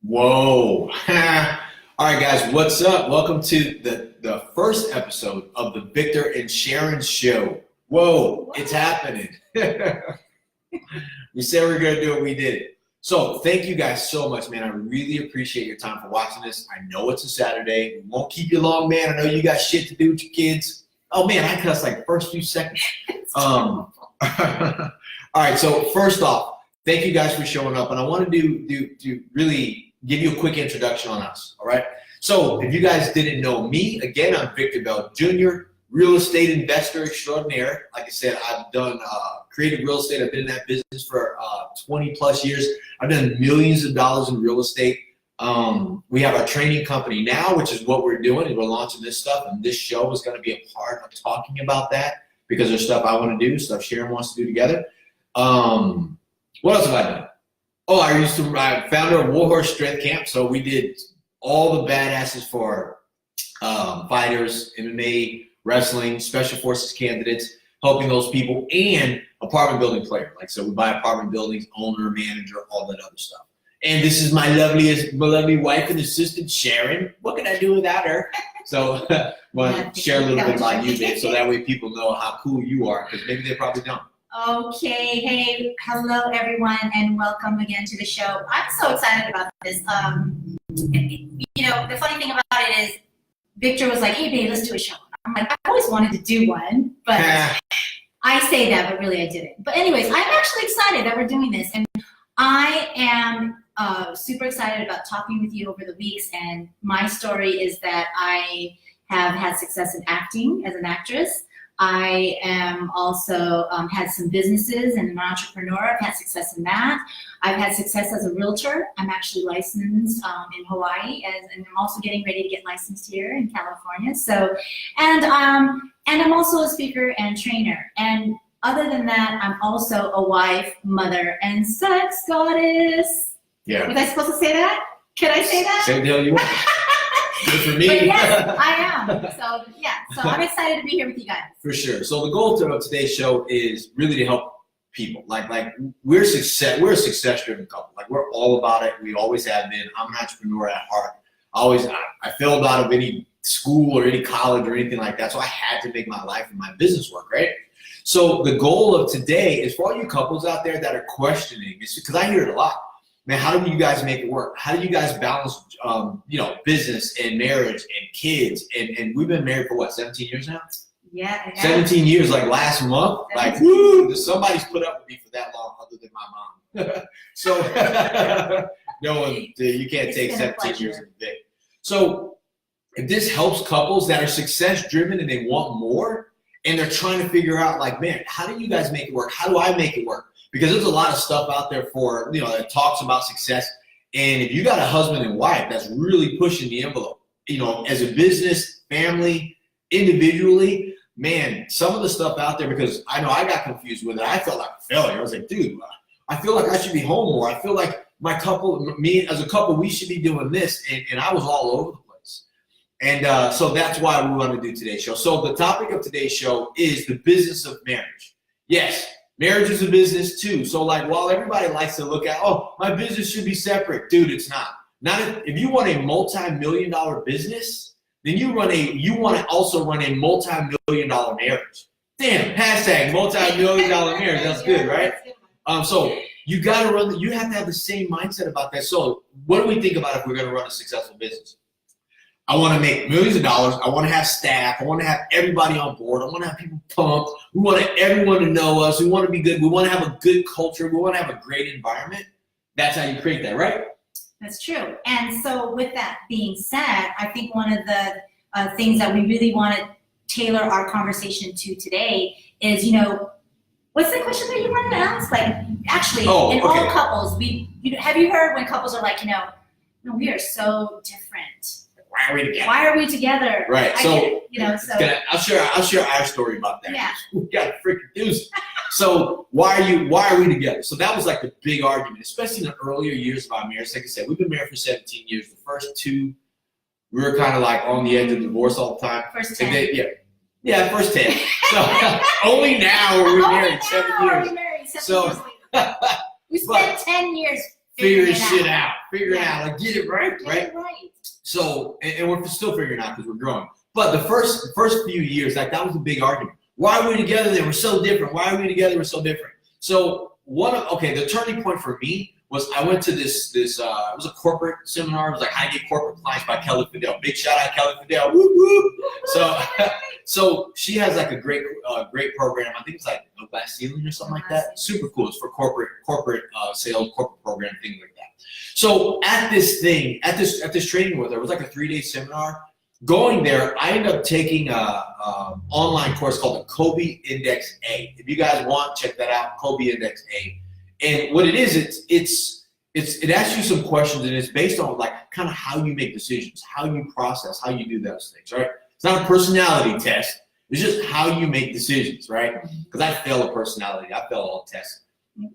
Whoa. All right, guys, what's up? Welcome to the first episode of the Victor and Sharon show. Whoa, it's happening. We said we were going to do it. We did it. So thank you guys so much, man. I really appreciate your time for watching this. I know it's a Saturday. We won't keep you long, man. I know you got shit to do with your kids. Oh, man, I cussed like the first few seconds. All right, so first off, thank you guys for showing up. And I want to really give you a quick introduction on us, all right? So if you guys didn't know me, again, I'm Victor Bell Jr., real estate investor extraordinaire. Like I said, I've done creative real estate. I've been in that business for 20 plus years. I've done millions of dollars in real estate. We have our training company now, which is what we're doing, and we're launching this stuff, and this show is going to be a part of talking about that because there's stuff I want to do, stuff Sharon wants to do together. What else have I done? Oh, I'm founder of Warhorse Strength Camp, so we did all the badasses for fighters, MMA, wrestling, special forces candidates, helping those people, and apartment building player. Like, so we buy apartment buildings, owner, manager, all that other stuff. And this is my lovely wife and assistant, Sharon. What can I do without her? So I want to share a little bit about you, babe, so that way people know how cool you are, because maybe they probably don't. Okay, hey, hello everyone, and welcome again to the show. I'm so excited about this. You know, the funny thing about it is, Victor was like, hey babe, let's do a show. I'm like, I always wanted to do one, but I say that, but really I didn't. But anyways, I'm actually excited that we're doing this, and I am super excited about talking with you over the weeks. And my story is that I have had success in acting as an actress. I am also had some businesses and an entrepreneur. I've had success in that. I've had success as a realtor. I'm actually licensed in Hawaii, and I'm also getting ready to get licensed here in California. So, and I'm also a speaker and trainer. And other than that, I'm also a wife, mother, and sex goddess. Yeah. Was I supposed to say that? Can I say that? Say the hell you want. Good for me. But yes, I am. So yeah, so I'm excited to be here with you guys. For sure. So the goal of today's show is really to help people. Like we're a success-driven couple. Like, we're all about it. We always have been. I'm an entrepreneur at heart. I failed out of any school or any college or anything like that. So I had to make my life and my business work, right? So the goal of today is for all you couples out there that are questioning, because I hear it a lot. Man, how do you guys make it work? How do you guys balance, business and marriage and kids? And we've been married for what, 17 years now? Yeah. 17 years, like last month. Like, woo, somebody's put up with me for that long other than my mom. So, no one, you can't take 17 years of the day. So, if this helps couples that are success driven and they want more, and they're trying to figure out, like, man, how do you guys make it work? How do I make it work? Because there's a lot of stuff out there for, that talks about success. And if you got a husband and wife that's really pushing the envelope, as a business, family, individually, man, some of the stuff out there, because I know I got confused with it. I felt like a failure. I was like, dude, I feel like I should be home more. I feel like me as a couple, we should be doing this. And I was all over the place. And so that's why we want to do today's show. So the topic of today's show is the business of marriage. Yes. Marriage is a business too. So like, while everybody likes to look at, oh, my business should be separate. Dude, it's not. If you want a multi-million-dollar business, then you want to also run a multi-million-dollar marriage. Damn, hashtag multi-million-dollar marriage. That's good, right? So you have to have the same mindset about that. So what do we think about if we're going to run a successful business? I want to make millions of dollars. I want to have staff. I want to have everybody on board. I want to have people pumped. We want everyone to know us. We want to be good. We want to have a good culture. We want to have a great environment. That's how you create that, right? That's true. And so with that being said, I think one of the things that we really want to tailor our conversation to today is, what's the question that you wanted to ask? Like, actually, all couples, have you heard when couples are like, we are so different. Why are we together? Why are we together? Right. I'll share our story about that. Yeah. We got a freaking doozy. So why are we together? So that was like the big argument, especially in the earlier years of our marriage. Like I said, we've been married for 17 years. The first 2, we were kind of like on the edge of divorce all the time. First 10. Yeah, first 10. So only now are we married 7 years. We spent 10 years figuring shit out, like get it right, Get right? it right. So, and we're still figuring out because we're growing. But the first few years, like that was a big argument. Why are we together then? We're so different. Why are we together? We're so different. So the turning point for me was I went to this it was a corporate seminar. It was like how to get corporate clients by Kelly Fidel. Big shout out Kelly Fidel. Woo woo. So she has like a great program. I think it's like no glass ceiling or something like that. Super cool. It's for corporate sales, corporate program, things like that. So at this training with her, it was like a 3-day seminar. Going there, I ended up taking a online course called the Kobe Index A. If you guys want, check that out, Kobe Index A. And what it is, it asks you some questions, and it's based on like kind of how you make decisions, how you process, how you do those things, right? It's not a personality test. It's just how you make decisions, right? Because I fail a personality. I fail all tests. No.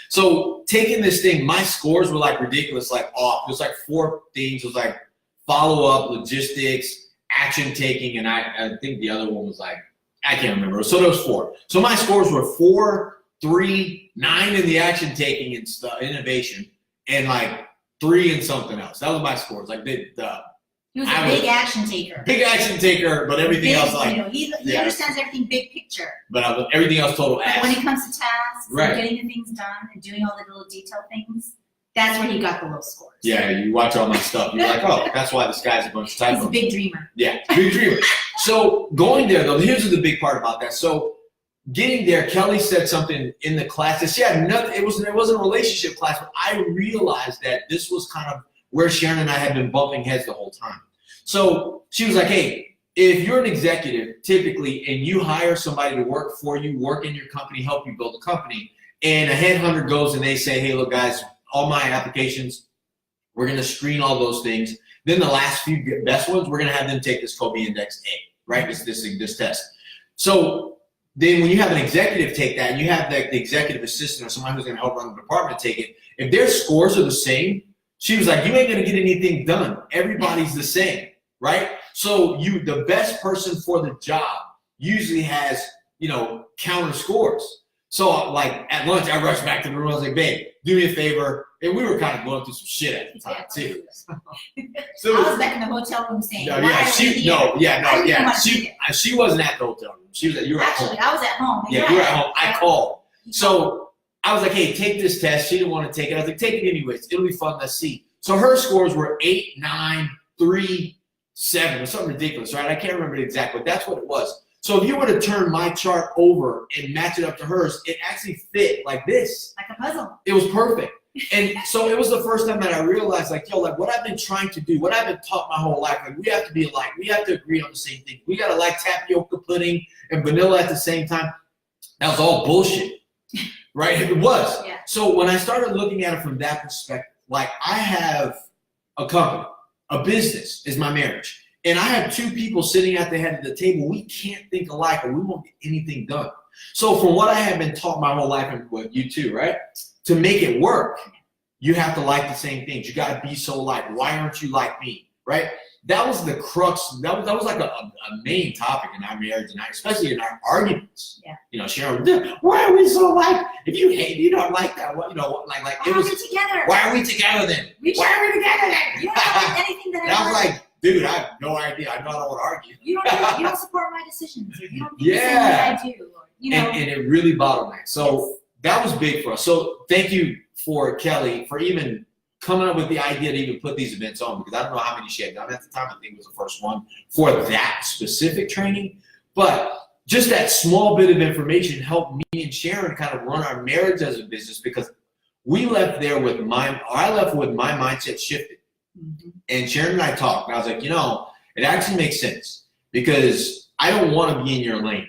So taking this thing, my scores were like ridiculous, like off. It was like 4 things. It was like follow-up, logistics, action-taking, and I think the other one was like, I can't remember. So there was 4. So my scores were 4, 3, 9 in the action-taking and stuff, innovation, and like 3 in something else. That was my scores. Like he was a big action taker. Big action taker, but everything else like he understands everything big picture. But everything else total ass. But when it comes to tasks, right, and getting the things done and doing all the little detailed things, that's where he got the low scores. Yeah, you watch all my stuff. You're like, oh, that's why this guy's a bunch of typos. He's a big dreamer. Yeah, big dreamer. So going there though, here's the big part about that. So getting there, Kelly said something in the class that she had nothing. It wasn't a relationship class, but I realized that this was kind of where Sharon and I had been bumping heads the whole time. So she was like, hey, if you're an executive typically and you hire somebody to work for you, work in your company, help you build a company, and a headhunter goes and they say, hey, look, guys, all my applications, we're going to screen all those things. Then the last few best ones, we're going to have them take this Kobe Index A, right? This test. So then when you have an executive take that and you have the executive assistant or someone who's going to help run the department take it, if their scores are the same, she was like, you ain't going to get anything done. Everybody's the same, right? So the best person for the job usually has, counter scores. So like at lunch, I rushed back to the room. I was like, babe, do me a favor. And we were kind of going through some shit at the time too. So I was back in the hotel room saying, she wasn't at the hotel room. She was at, you were at home. Actually, I was at home. Yeah, you were at home. I called. So I was like, hey, take this test. She didn't want to take it. I was like, take it anyways. It'll be fun. Let's see. So her scores were 8, 9, 3, 7, or something ridiculous, right? I can't remember it exactly, but that's what it was. So if you were to turn my chart over and match it up to hers, it actually fit like this. Like a puzzle. It was perfect. And so it was the first time that I realized, like, what I've been trying to do, what I've been taught my whole life, like, we have to be alike. We have to agree on the same thing. We got to like tapioca pudding and vanilla at the same time. That was all bullshit, right? It was. Yeah. So when I started looking at it from that perspective, like, I have a company, a business is my marriage. And I have 2 people sitting at the head of the table. We can't think alike or we won't get anything done. So from what I have been taught my whole life, and with you too, right? To make it work, you have to like the same things. You got to be so alike. Why aren't you like me, right? That was the crux. That was like a main topic in our marriage, and especially in our arguments. Yeah. Sharon, why are we so alike? If you hate, you don't like that. Like why are we together? Why are we together then? Why are we together then? You don't have anything that I was like, dude, I have no idea. I know I don't want to argue. You don't support my decisions. Or you don't think the same way I do. And it really bottlenecked. So that was big for us. So thank you for Kelly for even coming up with the idea to even put these events on, because I don't know how many she had done at the time. I think it was the first one for that specific training. But just that small bit of information helped me and Sharon kind of run our marriage as a business, because we left there with I left with my mindset shifted. Mm-hmm. And Sharon and I talked, and I was like, it actually makes sense, because I don't want to be in your lane.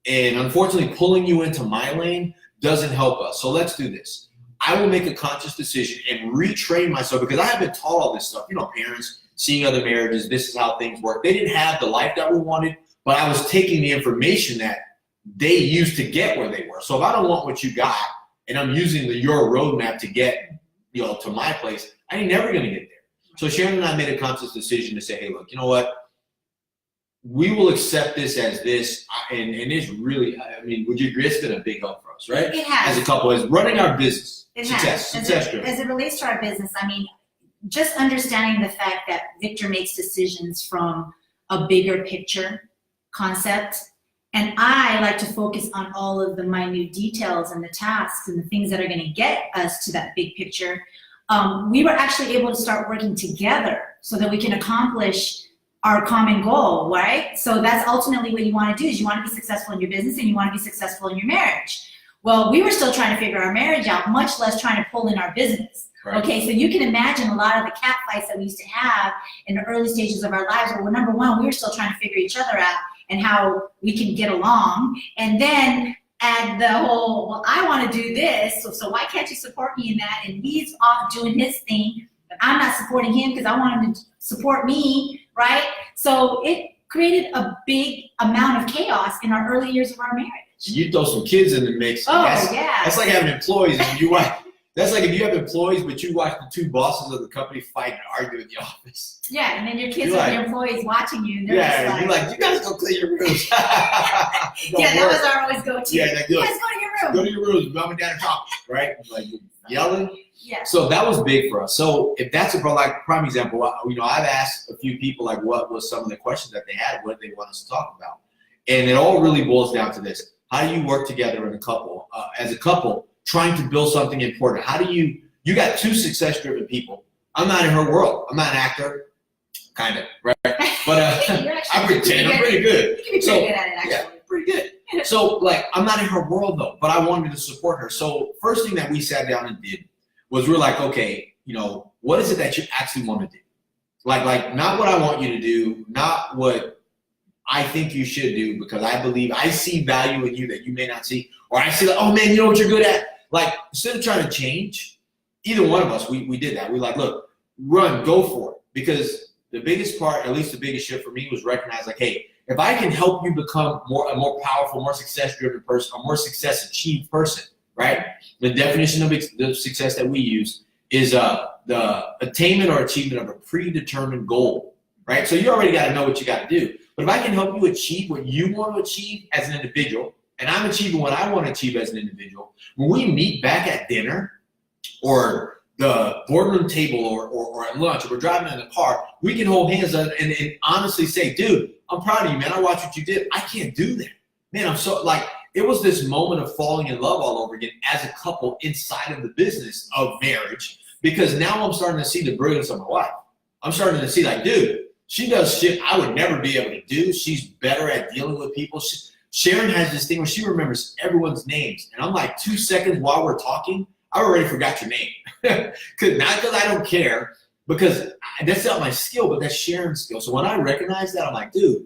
And unfortunately, pulling you into my lane doesn't help us. So let's do this. I will make a conscious decision and retrain myself, because I have been taught all this stuff. Parents, seeing other marriages, this is how things work. They didn't have the life that we wanted, but I was taking the information that they used to get where they were. So if I don't want what you got, and I'm using your roadmap to get, to my place, I ain't never going to get there. So Sharon and I made a conscious decision to say, hey, look, you know what? we will accept this as this, and it's really, I mean, would you agree it's been a big help for us, right? It has. As a couple, as running our business. It Success. has. Success driven. As it relates to our business, I mean, just understanding the fact that Victor makes decisions from a bigger picture concept, and I like to focus on all of the minute details and the tasks and the things that are going to get us to that big picture. We were actually able to start working together so that we can accomplish our common goal, right? So that's ultimately what you want to do, is you want to be successful in your business and you want to be successful in your marriage. Well, we were still trying to figure our marriage out, much less trying to pull in our business. Right. Okay, so you can imagine a lot of the cat fights that we used to have in the early stages of our lives where, number one, we were still trying to figure each other out and how we can get along. And then add the whole, well, I want to do this, so why can't you support me in that? And he's off doing his thing, but I'm not supporting him because I want him to support me, right? So it created a big amount of chaos in our early years of our marriage. You throw some kids in the mix. Oh, yeah. That's like having employees and you watch. That's like if you have employees, but you watch the two bosses of the company fight and argue in the office. Yeah, and then your kids and your employees watching you, and they're just you're like, you guys go clean your rooms. Yeah, that was our always go-to. Yeah, like, you guys go to your room. Go to your rooms, mom and dad are talking, right? Like yelling. Yeah. So that was big for us. So if that's a prime example, you know, I've asked a few people like what was some of the questions that they had, what they want us to talk about, and it all really boils down to this: how do you work together in a couple, as a couple, trying to build something important? How do you got two success-driven people. I'm not in her world. I'm not an actor, kind of, right? But I pretend I'm pretty good. You can be pretty good at it, actually. Yeah, pretty good. So, like, I'm not in her world, though, but I wanted to support her. So first thing that we sat down and did was we're like, okay, you know, what is it that you actually want to do? Like not what I want you to do, not what I think you should do, because I see value in you that you may not see, or I see like, oh man, you know what you're good at? Like, instead of trying to change, either one of us, we did that. We like, look, run, go for it. Because the biggest part, at least the biggest shift for me, was recognize like, hey, if I can help you become a more powerful, more success-driven person, a more success-achieved person, right? The definition of the success that we use is the attainment or achievement of a predetermined goal, right? So you already got to know what you got to do. But if I can help you achieve what you want to achieve as an individual, and I'm achieving what I want to achieve as an individual, when we meet back at dinner or the boardroom table or at lunch, or we're driving in the car, we can hold hands and honestly say, dude, I'm proud of you, man. I watched what you did. I can't do that. Man, I'm so, like, it was this moment of falling in love all over again as a couple inside of the business of marriage, because now I'm starting to see the brilliance of my wife. I'm starting to see, like, dude, she does shit I would never be able to do. She's better at dealing with people. Sharon has this thing where she remembers everyone's names. And I'm like, 2 seconds while we're talking, I already forgot your name. Not because I don't care, because that's not my skill, but that's Sharon's skill. So when I recognize that, I'm like, dude,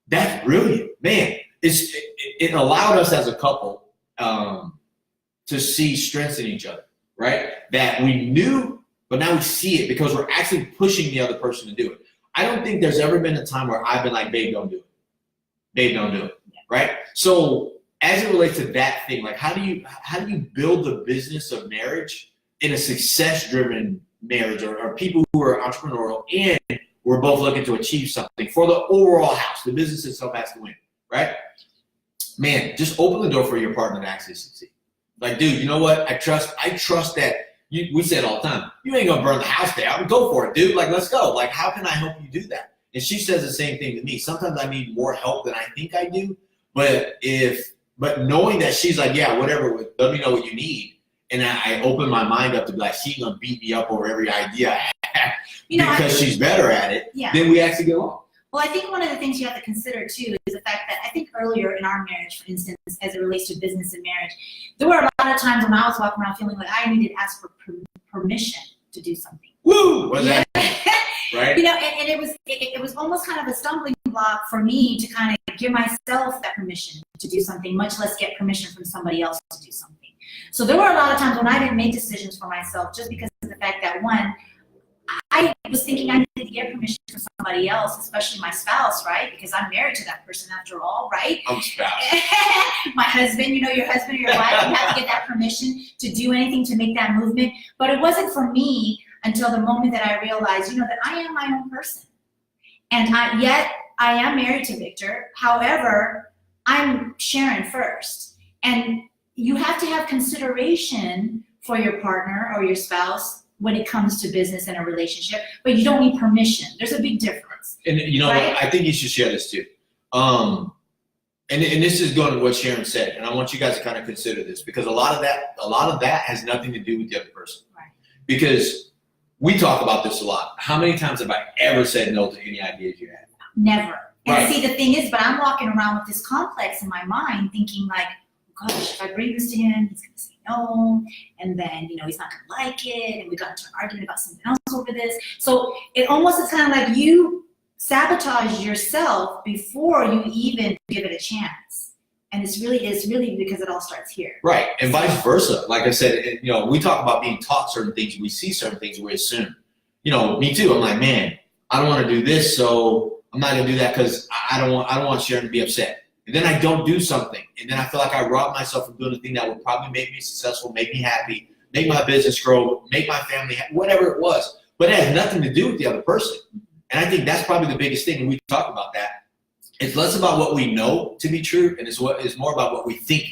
that's brilliant. Man, it allowed us as a couple to see strengths in each other, right? That we knew, but now we see it because we're actually pushing the other person to do it. I don't think there's ever been a time where I've been like, babe, don't do it. Babe, don't do it, right? So as it relates to that thing, like how do you build the business of marriage in a success-driven marriage, or people who are entrepreneurial and we're both looking to achieve something for the overall house? The business itself has to win, right? Man, just open the door for your partner to actually succeed. Like, dude, you know what? I trust that we say it all the time. You ain't gonna burn the house down. Go for it, dude. Like, let's go. Like, how can I help you do that? And she says the same thing to me. Sometimes I need more help than I think I do. But knowing that she's like, yeah, whatever, let me know what you need. And I open my mind up to be like, she's gonna beat me up over every idea I have because she's better at it. Yeah. Then we actually get along. Well, I think one of the things you have to consider too is the fact that I think earlier in our marriage, for instance, as it relates to business and marriage, there were a lot of times when I was walking around feeling like I needed to ask for permission to do something. Woo! What's that? Right? You know, and it was almost kind of a stumbling block for me to kind of give myself that permission to do something, much less get permission from somebody else to do something. So there were a lot of times when I didn't make decisions for myself just because of the fact that, one, I was thinking I needed to get permission from somebody else, especially my spouse, right? Because I'm married to that person after all, right? I'm a spouse. My husband, you know, your husband or your wife, you have to get that permission to do anything to make that movement. But it wasn't for me until the moment that I realized, you know, that I am my own person. And yet I am married to Victor. However, I'm Sharon first. And you have to have consideration for your partner or your spouse when it comes to business and a relationship, but you don't need permission. There's a big difference. And you know right? what? I think you should share this too. And this is going to what Sharon said, and I want you guys to kind of consider this, because a lot of that has nothing to do with the other person. Right. Because we talk about this a lot. How many times have I ever said no to any ideas you had? Never. And Right. see, the thing is, but I'm walking around with this complex in my mind thinking like, gosh, if I bring this to him, he's gonna say no, and then, he's not gonna like it, and we got into an argument about something else over this. So it almost is kind of like you sabotage yourself before you even give it a chance. And it's really because it all starts here. Right, and vice versa. Like I said, we talk about being taught certain things. We see certain things, we assume. Me too. I'm like, man, I don't want to do this, so I'm not gonna do that because I don't want Sharon to be upset. And then I don't do something, and then I feel like I rob myself from doing a thing that would probably make me successful, make me happy, make my business grow, make my family happy, whatever it was. But it has nothing to do with the other person. And I think that's probably the biggest thing, and we talk about that. It's less about what we know to be true, and it's more about what we think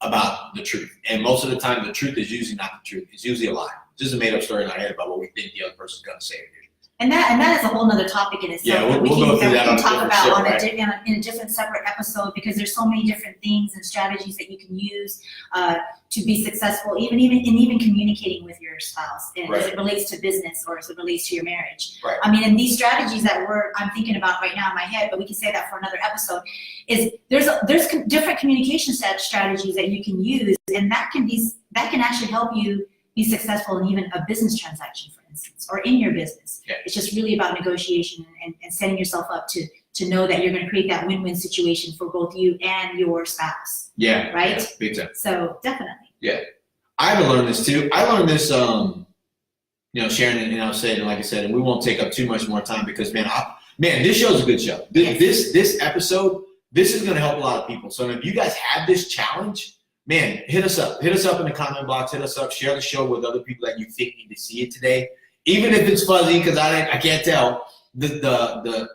about the truth. And most of the time, the truth is usually not the truth. It's usually a lie. It's just a made-up story in our head about what we think the other person's going to say. And that is a whole nother topic in itself. Yeah, that we we'll can, go through that that we can talk about right? in a different separate episode, because there's so many different things and strategies that you can use to be successful, even communicating with your spouse, and right. as it relates to business or as it relates to your marriage. Right. I mean, and these strategies that I'm thinking about right now in my head, but we can say that for another episode, is there's different communication strategies that you can use, and that can actually help you be successful in even a business transaction, for instance, or in your business. Yeah. It's just really about negotiation and setting yourself up to know that you're going to create that win-win situation for both you and your spouse. Yeah. Right? Yeah, big time. So definitely. Yeah. I had to learn this too. I learned this, Sharon and I said, and like I said, and we won't take up too much more time because, man, this show's a good show. This episode, this is going to help a lot of people. So if you guys have this challenge, man, hit us up. Hit us up in the comment box. Hit us up. Share the show with other people that you think need to see it today. Even if it's fuzzy, because I can't tell. The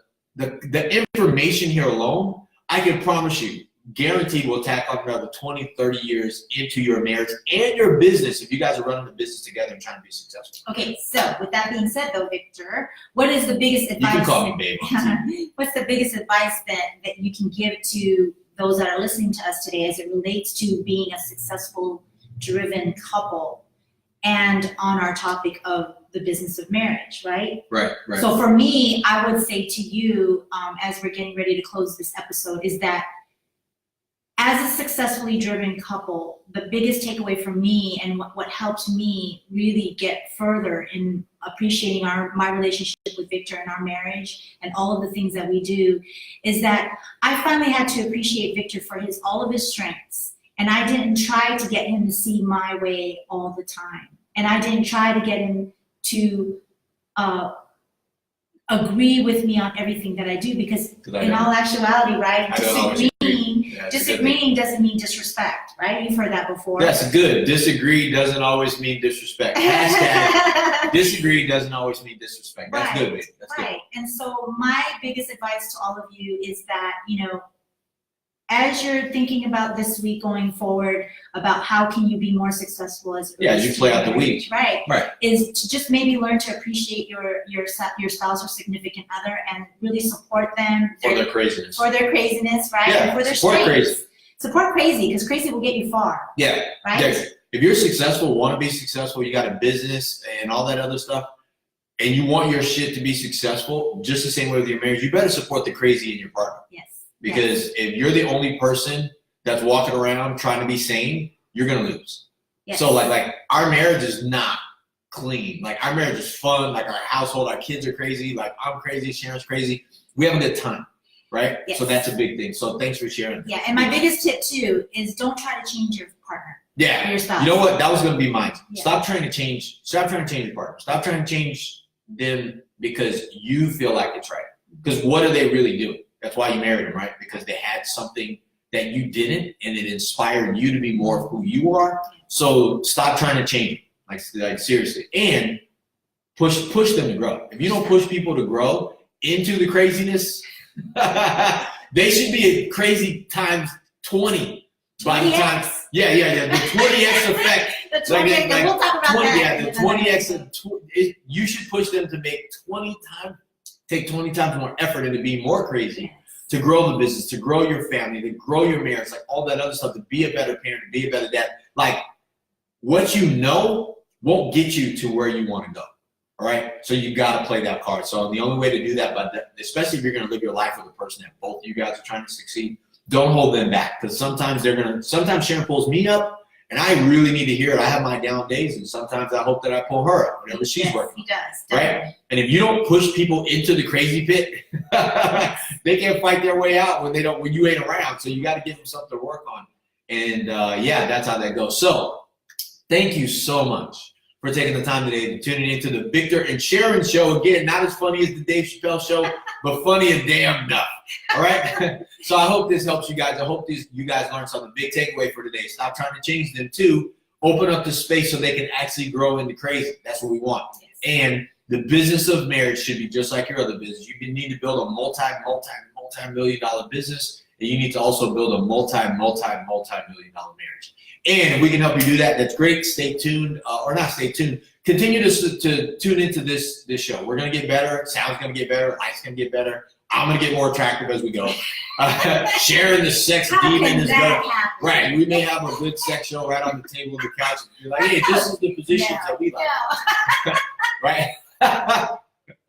information here alone, I can promise you, guaranteed will tack on another 20, 30 years into your marriage and your business if you guys are running a business together and trying to be successful. Okay, so with that being said, though, Victor, what is the biggest advice? You can call me babe. What's the biggest advice that you can give to those that are listening to us today as it relates to being a successful, driven couple, and on our topic of the business of marriage, right? Right. So for me, I would say to you, as we're getting ready to close this episode, is that as a successfully driven couple, the biggest takeaway for me and what helped me really get further in appreciating my relationship with Victor and our marriage and all of the things that we do is that I finally had to appreciate Victor for all of his strengths. And I didn't try to get him to see my way all the time. And I didn't try to get him to agree with me on everything that I do, because in all actuality, right, disagreeing doesn't mean disrespect, right? You've heard that before. That's good. Disagree doesn't always mean disrespect. Hashtag disagree doesn't always mean disrespect. That's good, babe. That's right. Good. And so my biggest advice to all of you is that, as you're thinking about this week going forward, about how can you be more successful as you play out the week, right? Is to just maybe learn to appreciate your spouse or significant other and really support them for their craziness, right? Yeah, and for their support strengths. crazy. Support crazy, because crazy will get you far. Yeah, right. Yeah. If you're successful, want to be successful, you got a business and all that other stuff, and you want your shit to be successful, just the same way with your marriage, you better support the crazy in your partner. Yes. Because if you're the only person that's walking around trying to be sane, you're going to lose. Yes. So like our marriage is not clean. Like our marriage is fun. Like our household, our kids are crazy. Like I'm crazy. Sharon's crazy. We have a good time. Right? Yes. So that's a big thing. So thanks for sharing. Yeah. And my biggest tip too is don't try to change your partner. Yeah. Or your spouse. You know what? That was going to be mine. Yeah. Stop trying to change your partner. Stop trying to change them because you feel like it's right. Because what are they really doing? That's why you married them, right? Because they had something that you didn't, and it inspired you to be more of who you are. So stop trying to change them, like seriously, and push them to grow. If you don't push people to grow into the craziness, They should be at crazy times 20 by the time. 20x. Yeah. The 20x effect. The 20x, and we'll talk about that. Yeah, the 20x. You should push them to take 20 times more effort into being more crazy. Yes. To grow the business, to grow your family, to grow your marriage, like all that other stuff, to be a better parent, to be a better dad. Like what you know won't get you to where you want to go. All right. So you got to play that card. So the only way to do that, especially if you're going to live your life with a person that both you guys are trying to succeed, don't hold them back. Because sometimes Sharon pulls me up and I really need to hear it. I have my down days and sometimes I hope that I pull her up whenever she's working. He does. Right? And if you don't push people into the crazy pit, they can't fight their way out when you ain't around. So you got to give them something to work on. And that's how that goes. So thank you so much for taking the time today to tuning into the Victor and Sharon show. Again, not as funny as the Dave Chappelle show, but funny as damn enough. All right? So I hope this helps you guys. I hope you guys learned something. Big takeaway for today. Stop trying to change them too. Open up the space so they can actually grow into crazy. That's what we want. Yes. And the business of marriage should be just like your other business. You need to build a multi-million dollar business, and you need to also build a multi-million dollar marriage. And if we can help you do that, that's great. Stay tuned, or not stay tuned. Continue to tune into this show. We're going to get better. Sound's going to get better. Life's going to get better. I'm going to get more attractive as we go. Sharon, the sex demon, is going to. Right. We may have a good sex show right on the table of the couch. And be like, hey, this is the positions that we like. Yeah. Right?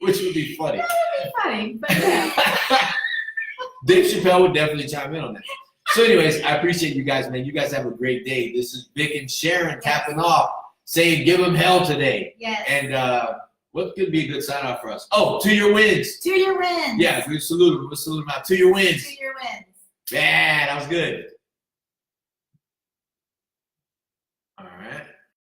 Which would be funny. That would be funny, but yeah. Dave Chappelle would definitely chime in on that. So anyways, I appreciate you guys, man. You guys have a great day. This is Vic and Sharon tapping off, saying give them hell today. Yes. And what could be a good sign off for us? Oh, to your wins. To your wins. Yeah, we salute them. We'll salute them out. To your wins. To your wins. Yeah, that was good. All right.